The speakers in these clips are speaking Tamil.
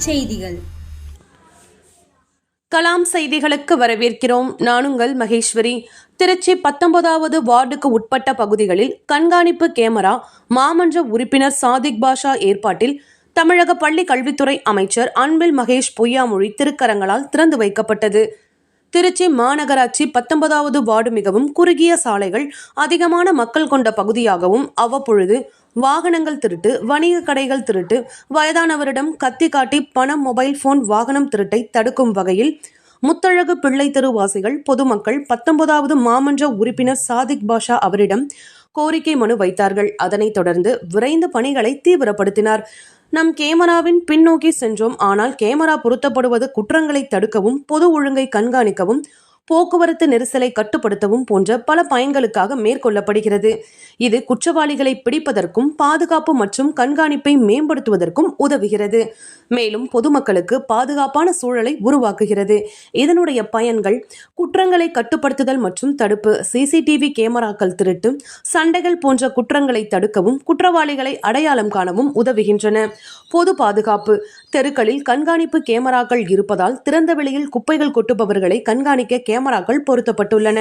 செய்திகள். கலாம் செய்திகளுக்கு வரவேற்கிறோம். நான் உங்கள் மகேஸ்வரி. திருச்சி 19வது வார்டுக்கு உட்பட்ட பகுதிகளில் கண்காணிப்பு கேமரா மாமன்ற உறுப்பினர் சாதிக் பாஷா ஏற்பாட்டில் தமிழக பள்ளி கல்வித்துறை அமைச்சர் அன்பில் மகேஷ் பொய்யாமொழி திருக்கரங்களால் திறந்து வைக்கப்பட்டது. திருச்சி மாநகராட்சி 19வது வார்டு மிகவும் குறுகிய சாலைகள், அதிகமான மக்கள் கொண்ட பகுதியாகவும் அவ்வப்பொழுது வாகனங்கள் திருட்டு, வணிக கடைகள் திருட்டு, வயதானவரிடம் கத்தி காட்டி பணம், மொபைல் போன், வாகனம் திருட்டை தடுக்கும் வகையில் முத்தழகு பிள்ளை தெருவாசிகள் பொதுமக்கள் 19வது மாமன்ற உறுப்பினர் சாதிக் பாஷா அவரிடம் கோரிக்கை மனு வைத்தார்கள். அதனைத் தொடர்ந்து விரைந்து பணிகளை தீவிரப்படுத்தினார். நம் கேமராவின் பின்னோக்கி சென்றோம். ஆனால் கேமரா பொருத்தப்படுவது குற்றங்களை தடுக்கவும், பொது ஒழுங்கை கண்காணிக்கவும், போக்குவரத்து நெரிசலை கட்டுப்படுத்தவும் போன்ற பல பயன்களுக்காக மேற்கொள்ளப்படுகிறது. இது குற்றவாளிகளை பிடிப்பதற்கும், பாதுகாப்பு மற்றும் கண்காணிப்பை மேம்படுத்துவதற்கும் உதவுகிறது. மேலும் பொதுமக்களுக்கு பாதுகாப்பான சூழலை உருவாக்குகிறது. இதனுடைய பயன்கள் குற்றங்களை கட்டுப்படுத்துதல் மற்றும் தடுப்பு, சிசிடிவி கேமராக்கள் திருட்டு, சண்டைகள் போன்ற குற்றங்களை தடுக்கவும், குற்றவாளிகளை அடையாளம் காணவும் உதவுகின்றன. பொது பாதுகாப்பு, தெருக்களில் கண்காணிப்பு கேமராக்கள் இருப்பதால் திறந்த வெளியில் குப்பைகள் கொட்டுபவர்களை கண்காணிக்க கேமராக்கள் பொருத்தப்பட்டுள்ளன.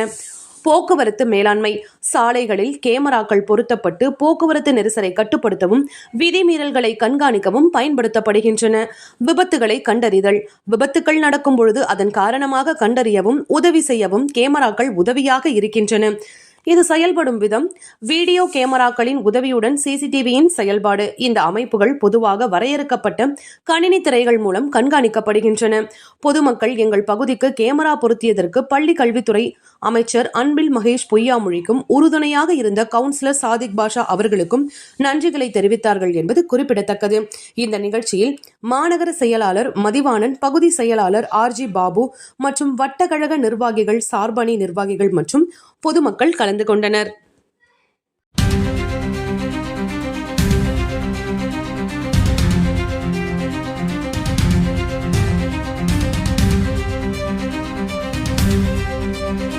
போக்குவரத்து மேலாண்மை, சாலைகளில் கேமராக்கள் பொருத்தப்பட்டு போக்குவரத்து நெரிசலை கட்டுப்படுத்தவும், விதிமீறல்களை கண்காணிக்கவும் பயன்படுத்தப்படுகின்றன. விபத்துகளை கண்டறிதல், விபத்துக்கள் நடக்கும் பொழுது அதன் காரணமாக கண்டறியவும் உதவி செய்யவும் கேமராக்கள் உதவியாக இருக்கின்றன. இது செயல்படும் விதம், வீடியோ கேமராக்களின் உதவியுடன் சிசிடிவியின் செயல்பாடு. இந்த அமைப்புகள் பொதுவாக வரையறுக்கப்பட்ட கணினி திரைகள் மூலம் கண்காணிக்கப்படுகின்றன. பொதுமக்கள் எங்கள் பகுதிக்கு கேமரா பொருத்தியதற்கு பள்ளி கல்வித்துறை அமைச்சர் அன்பில் மகேஷ் பொய்யாமொழிக்கும் உறுதுணையாக இருந்த கவுன்சிலர் சாதிக் பாஷா அவர்களுக்கும் நன்றிகளை தெரிவித்தார்கள் என்பது குறிப்பிடத்தக்கது. இந்த நிகழ்ச்சியில் மாநகர செயலாளர் மதிவாணன், பகுதி செயலாளர் RG பாபு மற்றும் வட்டக்கழக நிர்வாகிகள், சார்பணி நிர்வாகிகள் மற்றும் பொதுமக்கள் கலந்து கொண்டனர்.